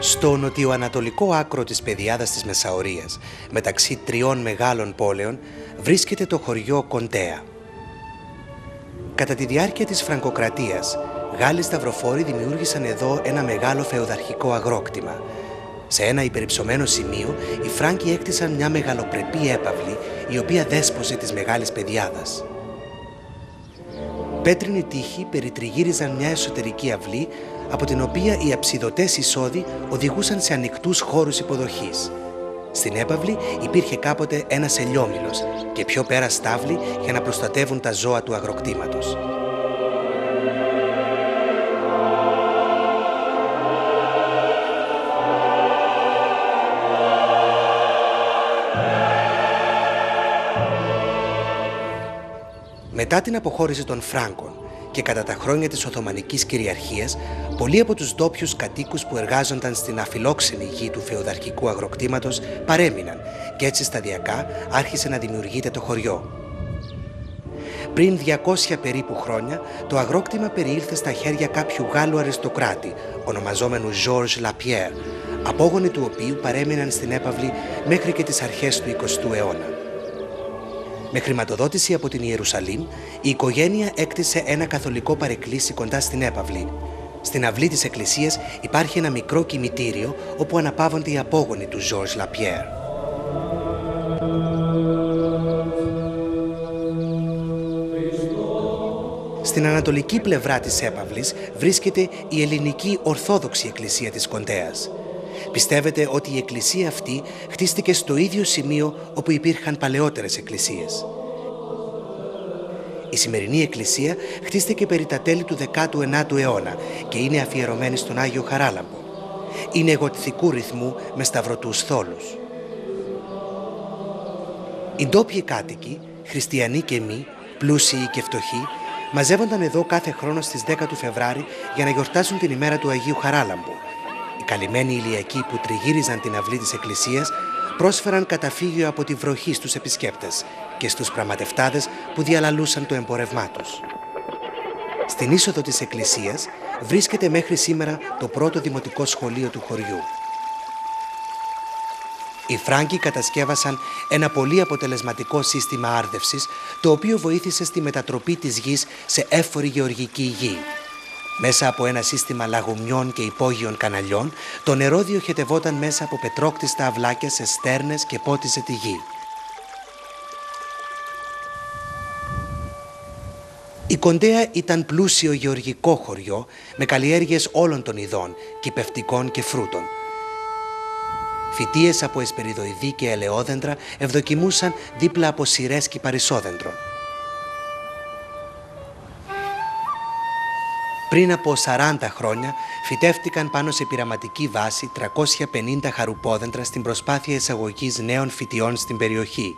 Στο νοτιοανατολικό άκρο της πεδιάδας της Μεσαωρίας, μεταξύ τριών μεγάλων πόλεων, βρίσκεται το χωριό Κοντέα. Κατά τη διάρκεια της Φραγκοκρατίας, Γάλλοι σταυροφόροι δημιούργησαν εδώ ένα μεγάλο φεουδαρχικό αγρόκτημα. Σε ένα υπερυψωμένο σημείο, οι Φράγκοι έκτισαν μια μεγαλοπρεπή έπαυλη, η οποία δέσποζε της μεγάλης πεδιάδας. Πέτρινοι τοίχοι περιτριγύριζαν μια εσωτερική αυλή, από την οποία οι αψιδωτές εισόδοι οδηγούσαν σε ανοιχτούς χώρους υποδοχής. Στην έπαυλη υπήρχε κάποτε ένας ελιόμηλος και πιο πέρα στάβλοι για να προστατεύουν τα ζώα του αγροκτήματος. Μετά την αποχώρηση των Φράγκων και κατά τα χρόνια της Οθωμανικής κυριαρχίας, πολλοί από τους ντόπιους κατοίκους που εργάζονταν στην αφιλόξενη γη του φεουδαρχικού αγροκτήματος παρέμειναν και έτσι σταδιακά άρχισε να δημιουργείται το χωριό. Πριν 200 περίπου χρόνια, το αγρόκτημα περιήλθε στα χέρια κάποιου Γάλλου αριστοκράτη, ονομαζόμενου Georges Lapierre, απόγονοι του οποίου παρέμειναν στην έπαυλη μέχρι και τις αρχές του 20ου αιώνα. Με χρηματοδότηση από την Ιερουσαλήμ, η οικογένεια έκτισε ένα καθολικό παρεκκλήσι κοντά στην έπαυλη. Στην αυλή της εκκλησίας υπάρχει ένα μικρό κημητήριο όπου αναπαύονται οι απόγονοι του Georges Lapierre. Στην ανατολική πλευρά της έπαυλης βρίσκεται η ελληνική Ορθόδοξη Εκκλησία της Κοντέας. Πιστεύετε ότι η εκκλησία αυτή χτίστηκε στο ίδιο σημείο όπου υπήρχαν παλαιότερες εκκλησίες. Η σημερινή εκκλησία χτίστηκε περί τα τέλη του 19ου αιώνα και είναι αφιερωμένη στον Άγιο Χαράλαμπο. Είναι γοτθικού ρυθμού με σταυρωτούς θόλους. Οι ντόπιοι κάτοικοι, χριστιανοί και μη, πλούσιοι και φτωχοί, μαζεύονταν εδώ κάθε χρόνο στις 10 του Φεβράρι για να γιορτάσουν την ημέρα του Αγίου Χαράλαμπου. Οι καλυμμένοι ηλιακοί που τριγύριζαν την αυλή της εκκλησίας πρόσφεραν καταφύγιο από τη βροχή στους επισκέπτες και στους πραγματευτάδες που διαλαλούσαν το εμπόρευμά τους. Στην είσοδο της εκκλησίας βρίσκεται μέχρι σήμερα το πρώτο δημοτικό σχολείο του χωριού. Οι Φράγκοι κατασκεύασαν ένα πολύ αποτελεσματικό σύστημα άρδευσης, το οποίο βοήθησε στη μετατροπή της γης σε έφορη γεωργική γη. Μέσα από ένα σύστημα λαγουμιών και υπόγειων καναλιών, το νερό διοχετευόταν μέσα από πετρόκτιστα αυλάκια σε στέρνες και πότιζε τη γη. Η Κοντέα ήταν πλούσιο γεωργικό χωριό με καλλιέργειες όλων των ειδών, κυπευτικών και φρούτων. Φυτείες από εσπεριδοειδή και ελαιόδεντρα ευδοκιμούσαν δίπλα από σειρές κυπαρισόδεντρων. Πριν από 40 χρόνια φυτεύτηκαν πάνω σε πειραματική βάση 350 χαρουπόδεντρα στην προσπάθεια εισαγωγής νέων φυτιών στην περιοχή.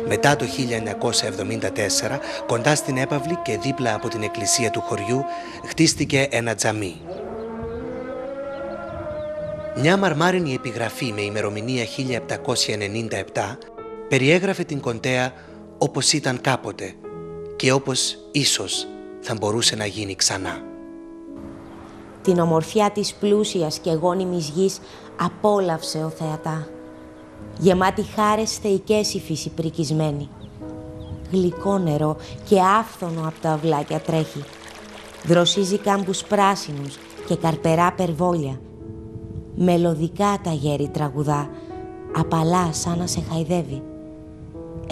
Μετά το 1974, κοντά στην έπαυλη και δίπλα από την εκκλησία του χωριού, χτίστηκε ένα τζαμί. Μια μαρμάρινη επιγραφή με ημερομηνία 1797 περιέγραφε την Κοντέα όπως ήταν κάποτε και όπως ίσως θα μπορούσε να γίνει ξανά. Την ομορφιά της πλούσιας και γόνιμης γης απόλαυσε ο θεατά. Γεμάτη χάρες θεϊκές η φύση πρικισμένη. Γλυκό νερό και άφθονο από τα αυλάκια τρέχει. Δροσίζει κάμπους πράσινους και καρπερά περβόλια. Μελωδικά τα γέρι τραγουδά, απαλά σαν να σε χαϊδεύει.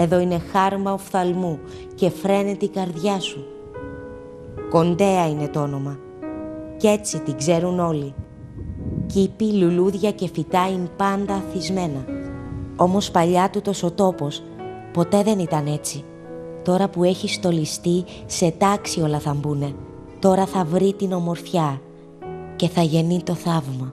Εδώ είναι χάρμα οφθαλμού και φρένεται η καρδιά σου. Κοντέα είναι το όνομα κι έτσι την ξέρουν όλοι. Κήποι, λουλούδια και φυτά είναι πάντα αθισμένα. Όμως παλιά τούτος ο τόπος ποτέ δεν ήταν έτσι. Τώρα που έχει στολιστεί, σε τάξη όλα θα μπουνε. Τώρα θα βρει την ομορφιά και θα γεννεί το θαύμα.